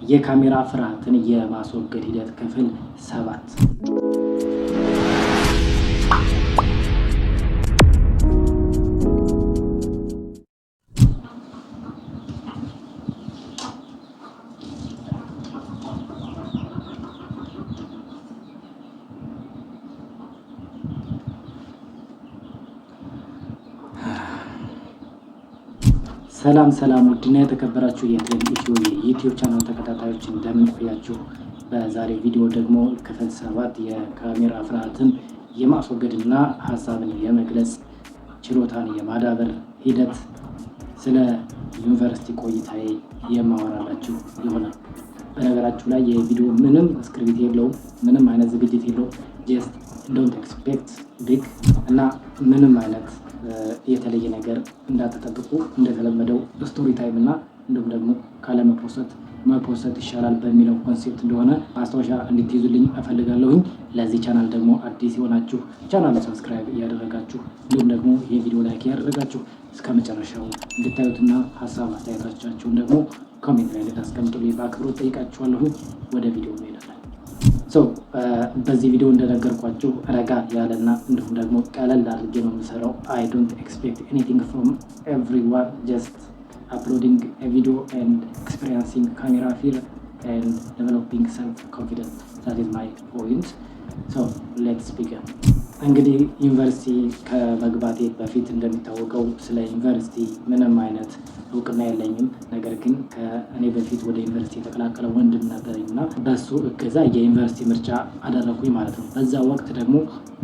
የካሜራ ፍርሃትን የማስወገድ ሂደት ክፍል 7። ሰላም ውድና የተከበራችሁ የኢትዮ የዩቲዩብ ቻናል ተከታታዮች እንደምን ቆያችሁ? በዛሬ ቪዲዮ ደግሞ ክፍል 7 የካሜራ ፍርሃትን የማስወገድና ሀሳብን የመግለጽ ችሎታን የማዳበር ሂደት ስለ ዩኒቨርሲቲ ቆይታዬ የማወራላችሁ ይሆናል። በነገራችሁ ላይ የቪዲዮ ምንም ስክሪፕት የለውም፣ ምንም አይነት ዝግጅት የለውም። ጀስት ዶንት ኤክስፔክት ቢግ እና ምንም አይነት የተለየ ነገር እንዳትጠብቁ እንደተለመደው ስቶሪ ታይም እና እንዲሁም ደግሞ ካለመፖሰት ይሻላል በሚለው ኮንሴፕት እንደሆነ ማስታወሻ እንድትይዙልኝ እፈልጋለሁኝ። ለዚህ ቻናል ደግሞ አዲስ የሆናችሁ ቻናሉን ሰብስክራይብ እያደረጋችሁ እንዲሁም ደግሞ ይህ ቪዲዮ ላይክ እያደረጋችሁ እስከ መጨረሻው እንድታዩትና ሀሳብ አስተያየቶቻችሁን ደግሞ ኮሜንት ላይ ልታስቀምጡልኝ በአክብሮት ጠይቃችኋለሁኝ። ወደ ቪዲዮ እንሄዳለን። በዚህ ቪዲዮ እንደነገርኳችሁ ረጋ ያለና እንዲሁም ደግሞ ቀለል አድርጌ ነው የምሰራው። አይ ዶንት ኤክስፔክት ኤኒቲንግ ፍሮም ኤቭሪዋን ጀስት አፕሎዲንግ ቪዲዮ ኤንድ ኤክስፔሪንሲንግ ካሜራ ፊር ኤንድ ዴቨሎፒንግ ሰልፍ ኮንፊደንስ ዛት ኢዝ ማይ ፖይንት። ሌትስ ቢገን። እንግዲህ ዩኒቨርሲቲ ከመግባቴ በፊት እንደሚታወቀው ስለ ዩኒቨርሲቲ ምንም አይነት እውቅና የለኝም። ነገር ግን ከእኔ በፊት ወደ ዩኒቨርሲቲ የተቀላቀለ ወንድም ነበረኝ እና በሱ እገዛ የዩኒቨርሲቲ ምርጫ አደረኩኝ ማለት ነው። በዛ ወቅት ደግሞ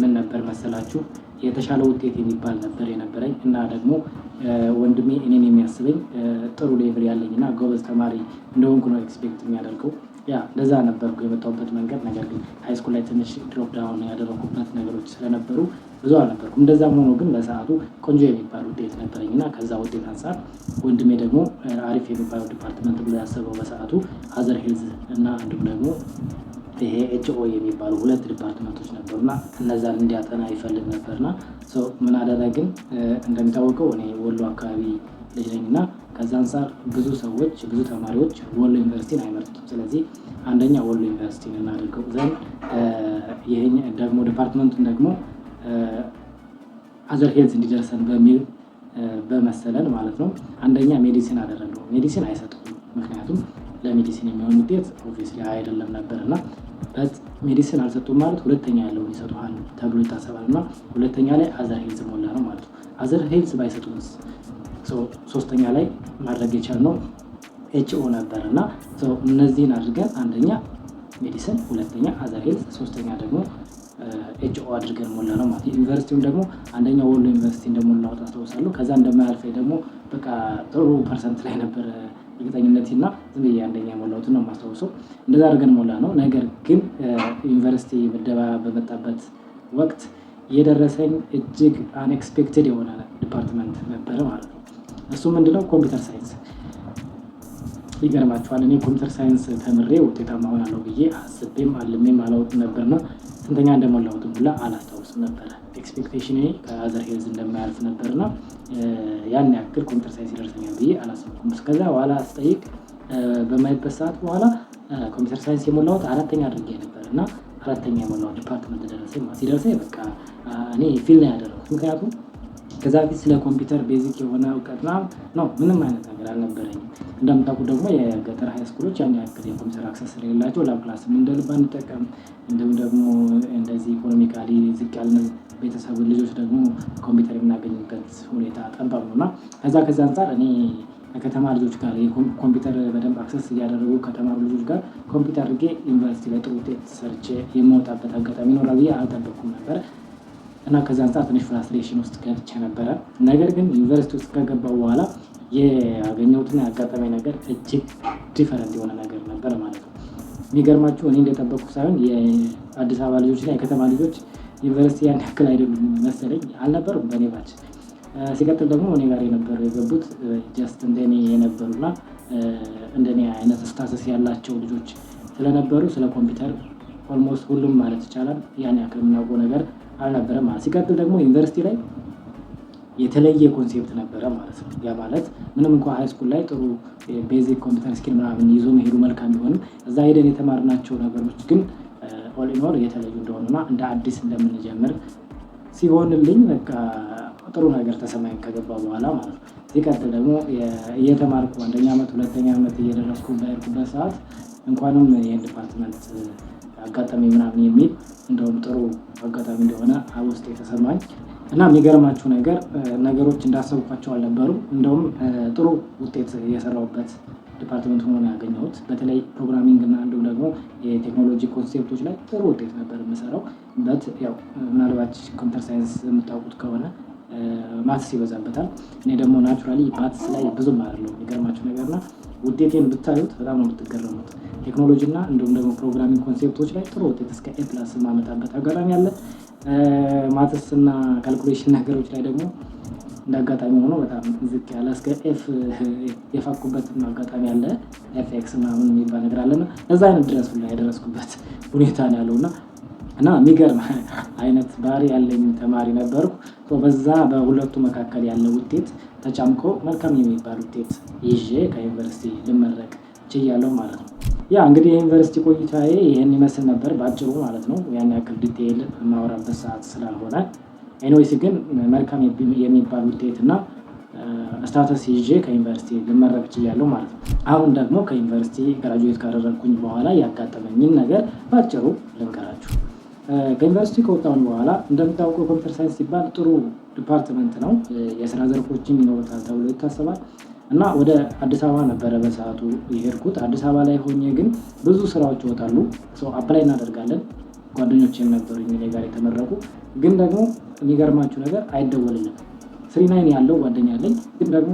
ምን ነበር መሰላችሁ፣ የተሻለ ውጤት የሚባል ነበር የነበረኝ እና ደግሞ ወንድሜ እኔን የሚያስበኝ ጥሩ ሌቭል ያለኝ እና ጎበዝ ተማሪ እንደሆንኩ ነው ኤክስፔክት የሚያደርገው። እንደዛ ነበርኩ የመጣሁበት መንገድ። ነገር ግን ሃይስኩል ላይ ትንሽ ድሮፕ ዳውን ያደረኩበት ነገሮች ስለነበሩ ብዙ አልነበርኩም። እንደዛም ሆኖ ግን በሰዓቱ ቆንጆ የሚባል ውጤት ነበረኝ እና ከዛ ውጤት አንጻር ወንድሜ ደግሞ አሪፍ የሚባለው ዲፓርትመንት ብሎ ያሰበው በሰዓቱ አዘር ሄልዝ እና እንዲሁም ደግሞ ይሄ ኤችኦ የሚባሉ ሁለት ዲፓርትመንቶች ነበሩና እነዛን እንዲያጠና ይፈልግ ነበርና ምን አደረግን? እንደሚታወቀው እኔ ወሎ አካባቢ ልጅ ነኝ እና ከዛ አንጻር ብዙ ተማሪዎች ወሎ ዩኒቨርሲቲን አይመርጡም። ስለዚህ አንደኛ ወሎ ዩኒቨርሲቲን እናድርገው ዘንድ ይሄ ደግሞ ዲፓርትመንቱን ደግሞ አዘር ሄልዝ እንዲደርሰን በሚል በመሰለን ማለት ነው። አንደኛ ሜዲሲን አደረገው። ሜዲሲን አይሰጡም፣ ምክንያቱም ለሜዲሲን የሚሆን ውጤት ኦብቪየስሊ አይደለም ነበርና ሜዲሲን አልሰጡም ማለት ሁለተኛ ያለውን ይሰጡሃል ተብሎ ይታሰባል እና ሁለተኛ ላይ አዘር ሄልዝ ሞላ ነው ማለት ነው። አዘር ሄልዝ ባይሰጡንስ ሶስተኛ ላይ ማድረግ የቻልነው ኤችኦ ነበር እና እነዚህን አድርገን አንደኛ ሜዲሲን፣ ሁለተኛ አዘር ሄልዝ፣ ሶስተኛ ደግሞ ኤችኦ አድርገን ሞላ ነው ማለት። ዩኒቨርሲቲውም ደግሞ አንደኛ ወሎ ዩኒቨርሲቲ እንደሞላው አስታውሳለሁ። ከዛ እንደማያልፈኝ ደግሞ በቃ ጥሩ ፐርሰንት ላይ ነበር እርግጠኝነቴ እና ዝም ብዬ አንደኛ የሞላሁትን ነው የማስታውሰው። እንደዛ አድርገን ሞላ ነው። ነገር ግን ዩኒቨርሲቲ ምደባ በመጣበት ወቅት የደረሰኝ እጅግ አንኤክስፔክትድ የሆነ ዲፓርትመንት ነበረ ማለት ነው። እሱ ምንድነው? ኮምፒውተር ሳይንስ። ይገርማችኋል፣ እኔ ኮምፒውተር ሳይንስ ተምሬ ውጤታማ ሆናለሁ ብዬ አስቤም አልሜም አላውቅም ነበርና ስንተኛ እንደሞላሁትም ሁላ አላስታውስም ነበረ። ኤክስፔክቴሽን ከአዘር ሄልዝ እንደማያልፍ ነበርና ያን ያክል ኮምፒውተር ሳይንስ ይደርሰኛል ብዬ አላሰብኩም። እስከዛ በኋላ ስጠይቅ በማይበት ሰዓት በኋላ ኮምፒውተር ሳይንስ የሞላሁት አራተኛ አድርጌ ነበር እና አራተኛ የሞላሁት ዲፓርትመንት ደረሰኝ ማለት ሲደርሰኝ በቃ እኔ ፊል ነው ያደረኩት። ምክንያቱም ከዛ በፊት ስለ ኮምፒውተር ቤዚክ የሆነ እውቀት ነው ምንም አይነት ነገር አልነበረኝም። እንደምታውቁ ደግሞ የገጠር ሃይስኩሎች ያን ያክል የኮምፒውተር አክሰስ ስለሌላቸው ላብ ክላስም እንደ ልብ አንጠቀም። እንዲሁም ደግሞ እንደዚህ ኢኮኖሚካሊ ዝቅ ያልን ቤተሰብ ልጆች ደግሞ ኮምፒውተር የምናገኝበት ሁኔታ ጠባብ ነው እና ከዛ አንጻር እኔ ከከተማ ልጆች ጋር ኮምፒውተር በደንብ አክሰስ እያደረጉ ከተማሩ ልጆች ጋር ኮምፒውተር አድርጌ ዩኒቨርሲቲ ላይ ጥሩ ውጤት ሰርቼ የምወጣበት አጋጣሚ ይኖራል ብዬ አልጠበቅኩም ነበር እና ከዛ አንጻር ትንሽ ፍራስትሬሽን ውስጥ ገብቼ ነበረ። ነገር ግን ዩኒቨርሲቲ ውስጥ ከገባው በኋላ ያገኘሁትና ያጋጠመኝ ነገር እጅግ ዲፈረንት የሆነ ነገር ነበር ማለት ነው። የሚገርማችሁ እኔ እንደጠበቅኩ ሳይሆን የአዲስ አበባ ልጆች እና የከተማ ልጆች ዩኒቨርሲቲ ያን ያክል አይደሉም መሰለኝ፣ አልነበሩም በእኔ ባች። ሲቀጥል ደግሞ እኔ ጋር የነበሩ የገቡት ጀስት እንደኔ የነበሩና እንደኔ አይነት ስታተስ ያላቸው ልጆች ስለነበሩ ስለ ኮምፒውተር ኦልሞስት ሁሉም ማለት ይቻላል ያን ያክል የምናውቀው ነገር አልነበረም ማለት። ሲቀጥል ደግሞ ዩኒቨርሲቲ ላይ የተለየ ኮንሴፕት ነበረ ማለት ነው። ያ ማለት ምንም እንኳን ሃይ ስኩል ላይ ጥሩ ቤዚክ ኮምፒውተር ስኪል ምናምን ይዞ መሄዱ መልካም ቢሆንም ሄደን የተማርናቸው ነገሮች ግን ኦል ኢን ኦል የተለዩ እንደሆኑና እንደ አዲስ እንደምንጀምር ሲሆንልኝ በቃ ጥሩ ነገር ተሰማኝ ከገባ በኋላ ማለት ነው። ሲቀጥል ደግሞ እየተማርኩ አንደኛ ዓመት ሁለተኛ ዓመት እየደረስኩ በሄድኩበት ሰዓት እንኳንም ይህን ዲፓርትመንት አጋጣሚ ምናምን የሚል እንደውም ጥሩ አጋጣሚ እንደሆነ ውስጥ የተሰማኝ እና የሚገርማችሁ ነገር ነገሮች እንዳሰብኳቸው አልነበሩም። እንደውም ጥሩ ውጤት የሰራሁበት ዲፓርትመንት ሆኖ ነው ያገኘሁት። በተለይ ፕሮግራሚንግ እና እንዲሁም ደግሞ የቴክኖሎጂ ኮንሴፕቶች ላይ ጥሩ ውጤት ነበር የምሰራው። ያው ምናልባት ኮምፒውተር ሳይንስ የምታውቁት ከሆነ ማትስ ይበዛበታል። እኔ ደግሞ ናቹራሊ ማትስ ላይ ብዙም አይደለሁም። የሚገርማችሁ ነገርና ውጤቴን ብታዩት በጣም ነው የምትገረሙት። ቴክኖሎጂ እና እንዲሁም ደግሞ ፕሮግራሚንግ ኮንሴፕቶች ላይ ጥሩ ውጤት እስከ ኤ ፕላስ የማመጣበት አጋጣሚ አለ። ማትስ እና ካልኩሌሽን ነገሮች ላይ ደግሞ እንደ አጋጣሚ ሆኖ በጣም ዝቅ ያለ እስከ ኤፍ የፋኩበትም አጋጣሚ አለ። ኤፍ ኤክስ ምናምን የሚባል ነገር አለና እዛ አይነት ድረስ ሁላ የደረስኩበት ሁኔታ ነው ያለውና እና የሚገርም አይነት ባህሪ ያለኝ ተማሪ ነበርኩ። በዛ በሁለቱ መካከል ያለው ውጤት ተጫምቆ መልካም የሚባል ውጤት ይዤ ከዩኒቨርሲቲ ልመረቅ ችያለሁ ማለት ነው። ያ እንግዲህ የዩኒቨርሲቲ ቆይታዬ ይህን ይመስል ነበር በአጭሩ ማለት ነው። ያን ያክል ዲቴይል የማወራበት ሰዓት ስላልሆነ ኤኒዌይስ ግን መልካም የሚባል ውጤት እና ስታተስ ይዤ ከዩኒቨርሲቲ ልመረቅ ችያለሁ ማለት ነው። አሁን ደግሞ ከዩኒቨርሲቲ ግራጁዌት ካደረግኩኝ በኋላ ያጋጠመኝን ነገር በአጭሩ ልንገራችሁ። ከዩኒቨርሲቲ ከወጣሁኝ በኋላ እንደምታውቀው ኮምፒውተር ሳይንስ ሲባል ጥሩ ዲፓርትመንት ነው። የስራ ዘርፎችም ይኖሩታል ተብሎ ይታሰባል። እና ወደ አዲስ አበባ ነበረ በሰዓቱ የሄድኩት። አዲስ አበባ ላይ ሆኜ ግን ብዙ ስራዎች ይወጣሉ። አፕላይ እናደርጋለን። ጓደኞቼም ነበሩኝ እኔ ጋር የተመረቁ። ግን ደግሞ የሚገርማችሁ ነገር አይደወልልም። 39 ያለው ጓደኛ አለኝ። ግን ደግሞ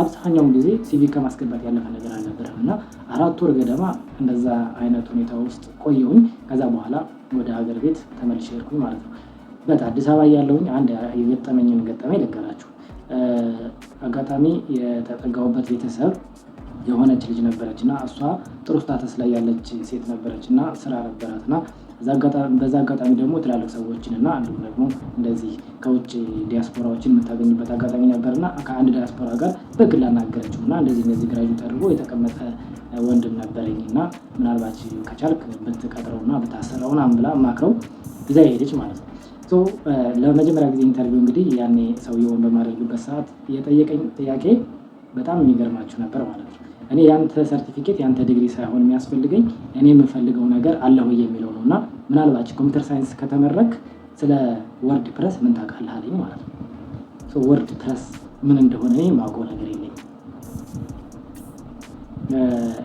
አብዛኛውን ጊዜ ሲቪ ከማስገባት ያለፈ ነገር አልነበረም እና 4 ወር ገደማ እንደዛ አይነት ሁኔታ ውስጥ ቆየሁኝ። ከዛ በኋላ ወደ ሀገር ቤት ተመልሼ ሄድኩኝ ማለት ነው። አዲስ አበባ ያለውኝ አንድ የገጠመኝን ገጠመኝ ልንገራችሁ። አጋጣሚ የተጠጋሁበት ቤተሰብ የሆነች ልጅ ነበረች እና እሷ ጥሩ ስታተስ ላይ ያለች ሴት ነበረች እና ስራ ነበራት እና በዛ አጋጣሚ ደግሞ ትላልቅ ሰዎችን እና እንዲሁም ደግሞ እንደዚህ ከውጭ ዲያስፖራዎችን የምታገኝበት አጋጣሚ ነበር እና ከአንድ ዲያስፖራ ጋር በግል አናገረችው እና እንደዚህ ግራጁዌት አድርጎ የተቀመጠ ወንድም ነበረኝ እና ምናልባት ከቻልክ ብትቀጥረውና ብታሰራውና ብላ ማክረው ይዛ ሄደች ማለት ነው። ለመጀመሪያ ጊዜ ኢንተርቪው እንግዲህ ያኔ ሰውየውን በማድረግበት ሰዓት የጠየቀኝ ጥያቄ በጣም የሚገርማችሁ ነበር ማለት ነው። እኔ ያንተ ሰርቲፊኬት ያንተ ዲግሪ ሳይሆን የሚያስፈልገኝ እኔ የምፈልገው ነገር አለ ወይ የሚለው ነው እና ምናልባት ኮምፒውተር ሳይንስ ከተመረክ ስለ ወርድ ፕረስ ምን ታውቃለህ አለኝ ማለት ነው። ወርድ ፕረስ ምን እንደሆነ እኔ የማውቀው ነገር የለኝም።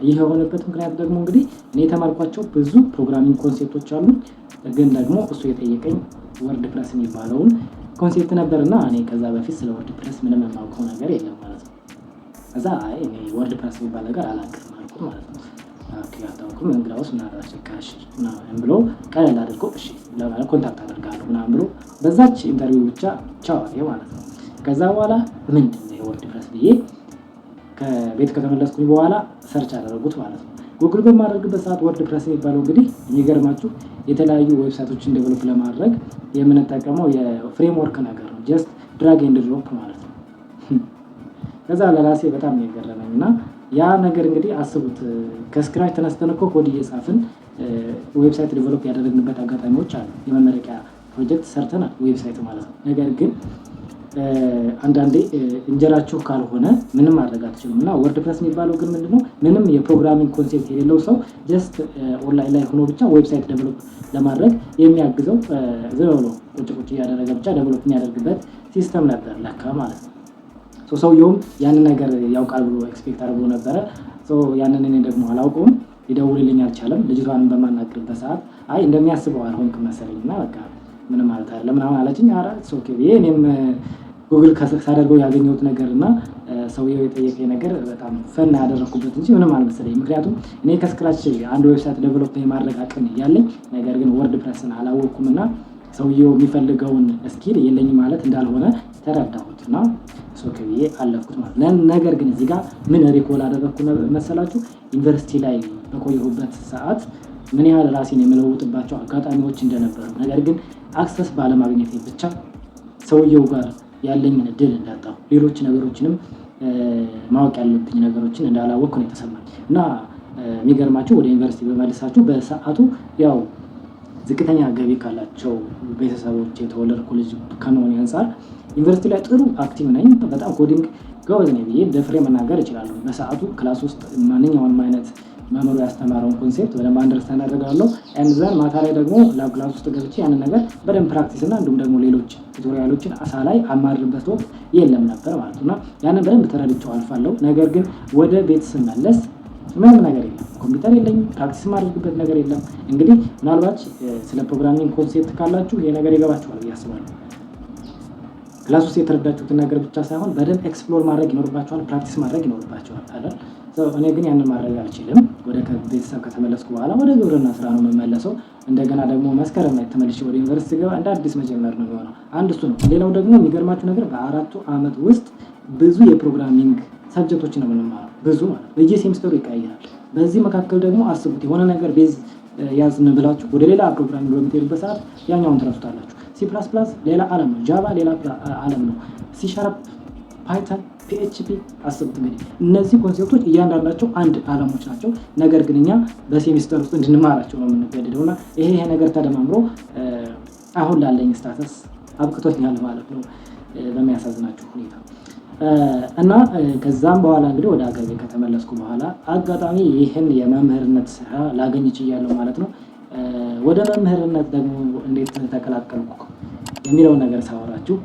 ይህ የሆነበት ምክንያት ደግሞ እንግዲህ እኔ የተማርኳቸው ብዙ ፕሮግራሚንግ ኮንሴፕቶች አሉ። ግን ደግሞ እሱ የጠየቀኝ ወርድ ፕረስ የሚባለውን ኮንሴፕት ነበርና እኔ ከዛ በፊት ስለ ወርድ ፕረስ ምንም የማውቀው ነገር የለም ማለት ነው። ከዛ እኔ ወርድ ፕረስ የሚባል ነገር አላውቅም አልኩት ማለት ነው። አታውቅም እንግዳውስ ምናልባት ጭካሽ ምናምን ብሎ ቀለል አድርጎ እሺ ለማለት ኮንታክት አደርጋለሁ ምናምን ብሎ በዛች ኢንተርቪው ብቻ ቻው ማለት ነው። ከዛ በኋላ ምንድን ነው የወርድ ፕረስ ብዬ ከቤት ከተመለስኩኝ በኋላ ሰርች አደረጉት ማለት ነው። ጉግል በማድረግበት ሰዓት ወርድ ፕረስ የሚባለው እንግዲህ የሚገርማችሁ የተለያዩ ዌብሳይቶችን ዴቨሎፕ ለማድረግ የምንጠቀመው የፍሬምወርክ ነገር ነው። ጀስት ድራግ ኤንድ ድሮፕ ማለት ነው። ከዛ ለራሴ በጣም የገረመኝ እና ያ ነገር እንግዲህ አስቡት ከስክራች ተነስተን እኮ ኮድ እየጻፍን ዌብሳይት ዴቨሎፕ ያደረግንበት አጋጣሚዎች አሉ። የመመረቂያ ፕሮጀክት ሰርተናል ዌብሳይት ማለት ነው። ነገር ግን አንዳንዴ እንጀራችሁ ካልሆነ ምንም ማድረግ አትችሉም እና ወርድ ፕረስ የሚባለው ግን ምንድነው ምንም የፕሮግራሚንግ ኮንሴፕት የሌለው ሰው ጀስት ኦንላይን ላይ ሆኖ ብቻ ዌብሳይት ዴቨሎፕ ለማድረግ የሚያግዘው ዝም ብሎ ቁጭ እያደረገ ብቻ ዴቨሎፕ የሚያደርግበት ሲስተም ነበር ለካ ማለት ነው። ሰውየውም ያንን ነገር ያውቃል ብሎ ኤክስፔክት አድርጎ ነበረ። ያንን እኔ ደግሞ አላውቀውም፣ ሊደውልልኝ አልቻለም። ልጅቷንም በማናገርበት ሰዓት አይ እንደሚያስበው አልሆንክም መሰለኝ እና በቃ ምንም ማለት አይደለም ምናምን አለችኝ። ኧረ ኦኬ ብዬ እኔም ጉግል ሳደርገው ያገኘሁት ነገር እና ሰውየው የጠየቀኝ ነገር በጣም ፈን ያደረኩበት እንጂ ምንም አልመሰለኝም። ምክንያቱም እኔ ከስክራች አንድ ዌብሳይት ዴቨሎፕ የማድረግ አቅም ያለኝ ነገር ግን ወርድ ፕረስን አላወቅኩም እና ሰውየው የሚፈልገውን ስኪል የለኝም ማለት እንዳልሆነ ተረዳሁት እና ኦኬ ብዬ አለፍኩት ማለት ነው። ነገር ግን እዚህ ጋር ምን ሪኮል አደረግኩ መሰላችሁ? ዩኒቨርሲቲ ላይ በቆየሁበት ሰዓት ምን ያህል ራሴን የምለውጥባቸው አጋጣሚዎች እንደነበሩ፣ ነገር ግን አክሰስ ባለማግኘቴ ብቻ ሰውየው ጋር ያለኝን እድል እንዳጣሁ ሌሎች ነገሮችንም ማወቅ ያለብኝ ነገሮችን እንዳላወቅኩ ነው የተሰማኝ እና የሚገርማችሁ ወደ ዩኒቨርሲቲ በመልሳችሁ በሰዓቱ ያው ዝቅተኛ ገቢ ካላቸው ቤተሰቦች የተወለድኩ ልጅ ከመሆኔ አንፃር ዩኒቨርሲቲ ላይ ጥሩ አክቲቭ ነኝ። በጣም ኮዲንግ ጎበዝ ነኝ ብዬ ደፍሬ መናገር እችላለሁ። በሰዓቱ ክላስ ውስጥ ማንኛውንም አይነት መምህሩ ያስተማረውን ኮንሴፕት በደንብ አንደርስታንድ አደርጋለሁ። ኤንዘን ማታ ላይ ደግሞ ላብ ክላስ ውስጥ ገብቼ ያንን ነገር በደንብ ፕራክቲስ እና እንዲሁም ደግሞ ሌሎች ቱቶሪያሎችን ላይ አማርበት ወቅት የለም ነበር ማለት ነው እና ያንን በደንብ ተረድቼው አልፋለሁ። ነገር ግን ወደ ቤት ስመለስ ምንም ነገር የለም፣ ኮምፒውተር የለኝም፣ ፕራክቲስ የማደርግበት ነገር የለም። እንግዲህ ምናልባት ስለ ፕሮግራሚንግ ኮንሴፕት ካላችሁ ይሄ ነገር ይገባችኋል ብዬ አስባለሁ። ክላስ ውስጥ የተረዳችሁትን ነገር ብቻ ሳይሆን በደንብ ኤክስፕሎር ማድረግ ይኖርባችኋል፣ ፕራክቲስ ማድረግ ይኖርባችኋል አይደል? እኔ ግን ያንን ማድረግ አልችልም። ወደ ቤተሰብ ከተመለስኩ በኋላ ወደ ግብርና ስራ ነው የምመለሰው። እንደገና ደግሞ መስከረም ላይ ተመልሼ ወደ ዩኒቨርሲቲ ገባ እንደ አዲስ መጀመር ነው የሚሆነው። አንድ እሱ ነው። ሌላው ደግሞ የሚገርማችሁ ነገር በ4 ዓመት ውስጥ ብዙ የፕሮግራሚንግ ሰብጀክቶችን ነው የምንማረው። ብዙ ማለት በየሴሚስተሩ ይቀያየራል። በዚህ መካከል ደግሞ አስቡት የሆነ ነገር ቤዝ ያዝን ብላችሁ ወደ ሌላ ፕሮግራሚንግ በምትሄዱበት ሰዓት ያኛውን ትረሱታላችሁ። ሲ ፕላስ ፕላስ ሌላ ዓለም ነው። ጃቫ ሌላ ዓለም ነው። ሲ ሻርፕ፣ ፓይተን፣ ፒኤችፒ አስቡት እንግዲህ እነዚህ ኮንሴፕቶች እያንዳንዳቸው አንድ ዓለሞች ናቸው። ነገር ግን እኛ በሴሚስተር ውስጥ እንድንማራቸው ነው የምንገደደው እና ይሄ ነገር ተደማምሮ አሁን ላለኝ ስታተስ አብቅቶኛል ማለት ነው በሚያሳዝናችሁ ሁኔታ። እና ከዛም በኋላ እንግዲህ ወደ ሀገር ቤት ከተመለስኩ በኋላ አጋጣሚ ይህን የመምህርነት ስራ ላገኝ ችያለሁ ማለት ነው። ወደ መምህርነት ደግሞ እንዴት ተቀላቀልኩ የሚለውን ነገር ሳወራችሁ